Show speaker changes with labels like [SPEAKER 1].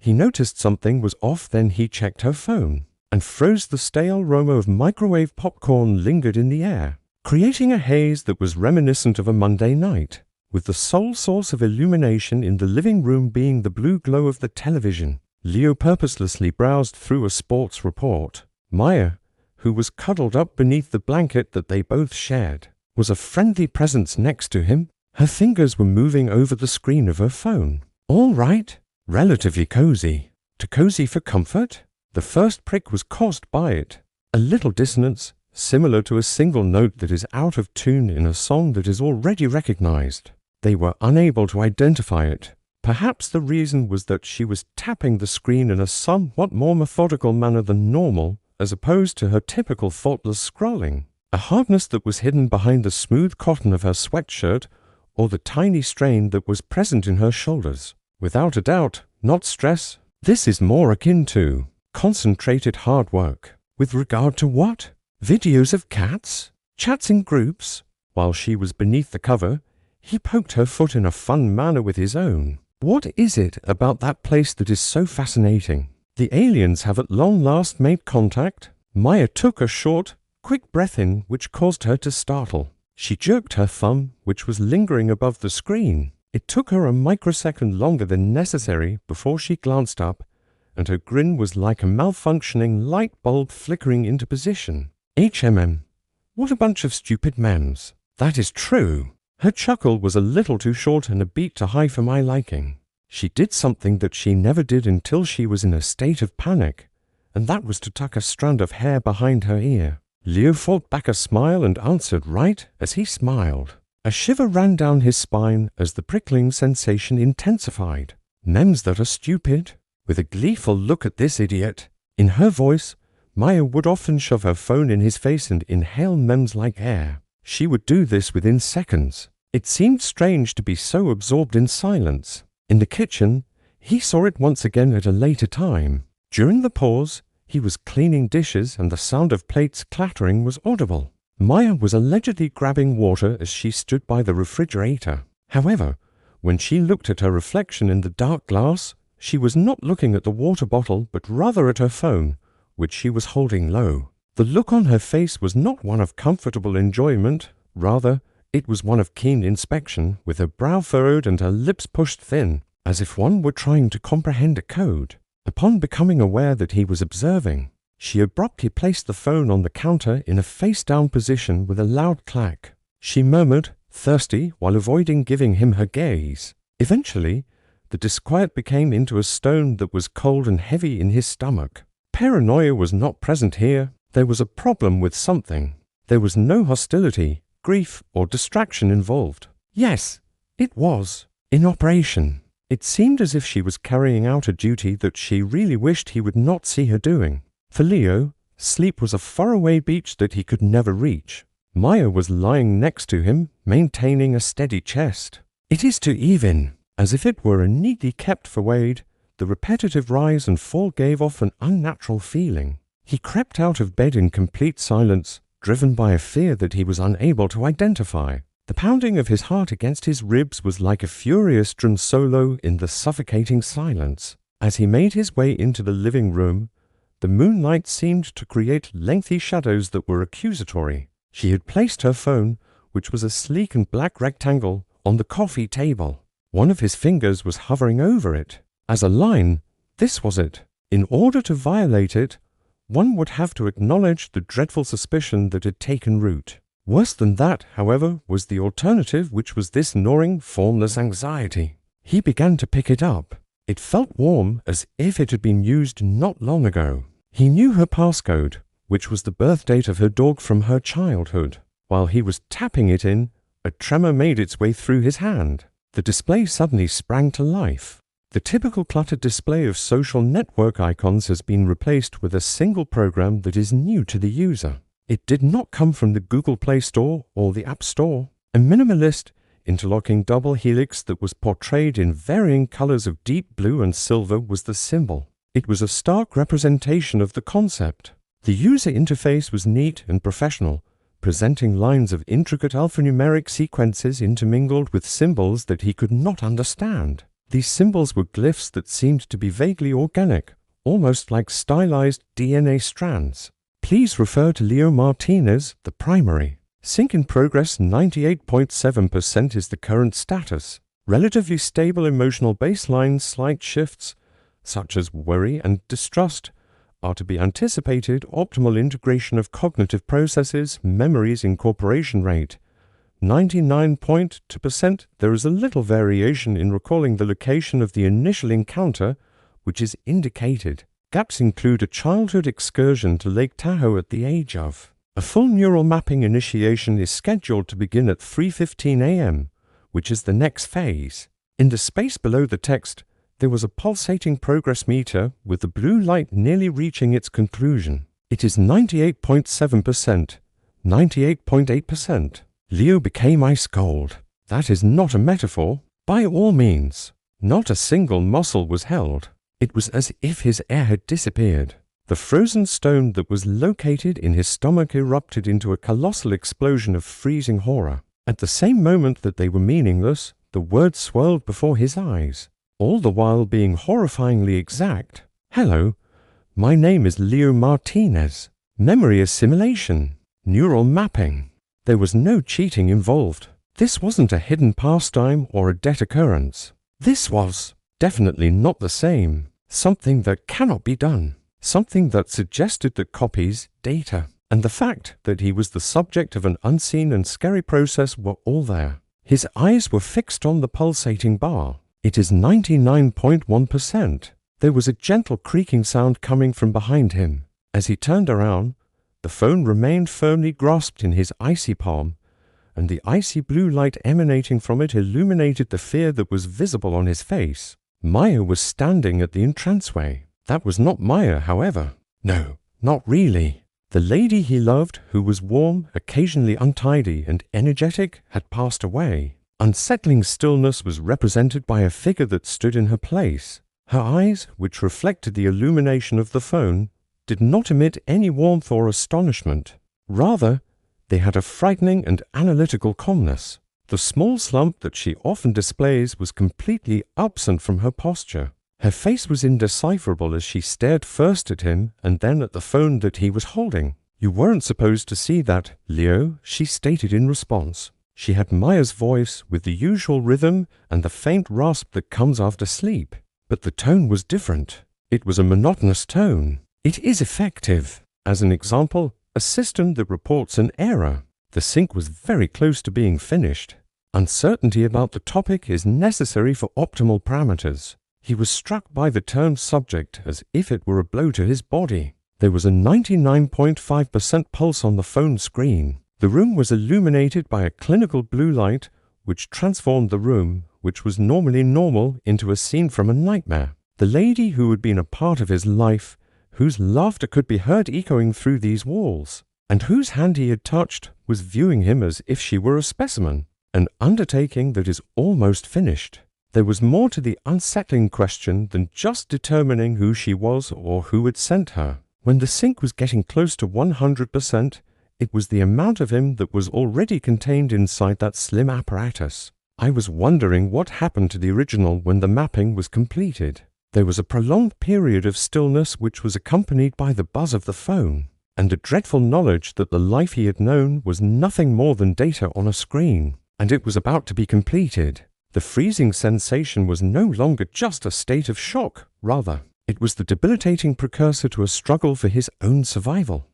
[SPEAKER 1] He noticed something was off, then he checked her phone and froze the stale aroma of microwave popcorn lingered in the air, creating a haze that was reminiscent of a Monday night, with the sole source of illumination in the living room being the blue glow of the television. Leo purposelessly browsed through a sports report. Maya, who was cuddled up beneath the blanket that they both shared, was a friendly presence next to him. Her fingers were moving over the screen of her phone. All right, relatively cozy. Too cozy for comfort? The first prick was caused by it. A little dissonance, similar to a single note that is out of tune in a song that is already recognized. They were unable to identify it. Perhaps the reason was that she was tapping the screen in a somewhat more methodical manner than normal, as opposed to her typical thoughtless scrolling. A hardness that was hidden behind the smooth cotton of her sweatshirt, or the tiny strain that was present in her shoulders. Without a doubt, not stress. This is more akin to concentrated hard work. With regard to what? Videos of cats? Chats in groups? While she was beneath the cover, he poked her foot in a fun manner with his own. What is it about that place that is so fascinating? The aliens have at long last made contact. Maya took a short, quick breath in, which caused her to startle. She jerked her thumb, which was lingering above the screen. It took her a microsecond longer than necessary before she glanced up, and her grin was like a malfunctioning light bulb flickering into position. HMM. What a bunch of stupid memes. That is true. Her chuckle was a little too short and a beat too high for my liking. She did something that she never did until she was in a state of panic, and that was to tuck a strand of hair behind her ear. Leo fought back a smile and answered right as he smiled. A shiver ran down his spine as the prickling sensation intensified. Memes that are stupid? With a gleeful look at this idiot. In her voice, Maya would often shove her phone in his face and inhale memes like air. She would do this within seconds. It seemed strange to be so absorbed in silence. In the kitchen, he saw it once again at a later time. During the pause, he was cleaning dishes and the sound of plates clattering was audible. Maya was allegedly grabbing water as she stood by the refrigerator. However, when she looked at her reflection in the dark glass, she was not looking at the water bottle but rather at her phone, which she was holding low. The look on her face was not one of comfortable enjoyment, rather, it was one of keen inspection, with her brow furrowed and her lips pushed thin, as if one were trying to comprehend a code. Upon becoming aware that he was observing, she abruptly placed the phone on the counter in a face-down position with a loud clack. She murmured, thirsty, while avoiding giving him her gaze. Eventually, the disquiet became into a stone that was cold and heavy in his stomach. Paranoia was not present here. There was a problem with something. There was no hostility, grief, or distraction involved. Yes, it was. In operation. It seemed as if she was carrying out a duty that she really wished he would not see her doing. For Leo, sleep was a faraway beach that he could never reach. Maya was lying next to him, maintaining a steady chest. It is too even. As if it were a neatly kept farade, the repetitive rise and fall gave off an unnatural feeling. He crept out of bed in complete silence, driven by a fear that he was unable to identify. The pounding of his heart against his ribs was like a furious drum solo in the suffocating silence. As he made his way into the living room, the moonlight seemed to create lengthy shadows that were accusatory. She had placed her phone, which was a sleek and black rectangle, on the coffee table. One of his fingers was hovering over it. As a line, this was it. In order to violate it, one would have to acknowledge the dreadful suspicion that had taken root. Worse than that, however, was the alternative, which was this gnawing, formless anxiety. He began to pick it up. It felt warm, as if it had been used not long ago. He knew her passcode, which was the birth date of her dog from her childhood. While he was tapping it in, a tremor made its way through his hand. The display suddenly sprang to life. The typical cluttered display of social network icons has been replaced with a single program that is new to the user. It did not come from the Google Play Store or the App Store. A minimalist, interlocking double helix that was portrayed in varying colors of deep blue and silver was the symbol. It was a stark representation of the concept. The user interface was neat and professional, presenting lines of intricate alphanumeric sequences intermingled with symbols that he could not understand. These symbols were glyphs that seemed to be vaguely organic, almost like stylized DNA strands. Please refer to Leo Martinez, the primary. Sync in progress 98.7% is the current status. Relatively stable emotional baseline slight shifts, such as worry and distrust, are to be anticipated. Optimal integration of cognitive processes, memories, incorporation rate 99.2%. There is a little variation in recalling the location of the initial encounter, which is indicated. Gaps include a childhood excursion to Lake Tahoe at the age of. A full neural mapping initiation is scheduled to begin at 3:15 a.m., which is the next phase. In the space below the text, there was a pulsating progress meter with the blue light nearly reaching its conclusion. It is 98.7%, 98.8%. Leo became ice cold. That is not a metaphor. By all means, not a single muscle was held. It was as if his air had disappeared. The frozen stone that was located in his stomach erupted into a colossal explosion of freezing horror. At the same moment that they were meaningless, the words swirled before his eyes, all the while being horrifyingly exact. Hello, my name is Leo Martinez. Memory assimilation. Neural mapping. There was no cheating involved. This wasn't a hidden pastime or a debt occurrence. This was definitely not the same. Something that cannot be done. Something that suggested that copies, data, and the fact that he was the subject of an unseen and scary process were all there. His eyes were fixed on the pulsating bar. It is 99.1%. There was a gentle creaking sound coming from behind him. As he turned around, the phone remained firmly grasped in his icy palm, and the icy blue light emanating from it illuminated the fear that was visible on his face. Maya was standing at the entranceway. That was not Maya, however. No, not really. The lady he loved, who was warm, occasionally untidy, and energetic, had passed away. Unsettling stillness was represented by a figure that stood in her place. Her eyes, which reflected the illumination of the phone, did not emit any warmth or astonishment. Rather, they had a frightening and analytical calmness. The small slump that she often displays was completely absent from her posture. Her face was indecipherable as she stared first at him and then at the phone that he was holding. "You weren't supposed to see that, Leo," she stated in response. She had Maya's voice with the usual rhythm and the faint rasp that comes after sleep. But the tone was different. It was a monotonous tone. It is effective. As an example, a system that reports an error. The sync was very close to being finished. Uncertainty about the topic is necessary for optimal parameters. He was struck by the term subject as if it were a blow to his body. There was a 99.5% pulse on the phone screen. The room was illuminated by a clinical blue light which transformed the room, which was normally normal, into a scene from a nightmare. The lady who had been a part of his life, whose laughter could be heard echoing through these walls, and whose hand he had touched, was viewing him as if she were a specimen, an undertaking that is almost finished. There was more to the unsettling question than just determining who she was or who had sent her. When the sync was getting close to 100%, it was the amount of him that was already contained inside that slim apparatus. I was wondering what happened to the original when the mapping was completed. There was a prolonged period of stillness which was accompanied by the buzz of the phone, and a dreadful knowledge that the life he had known was nothing more than data on a screen, and it was about to be completed. The freezing sensation was no longer just a state of shock, rather, it was the debilitating precursor to a struggle for his own survival.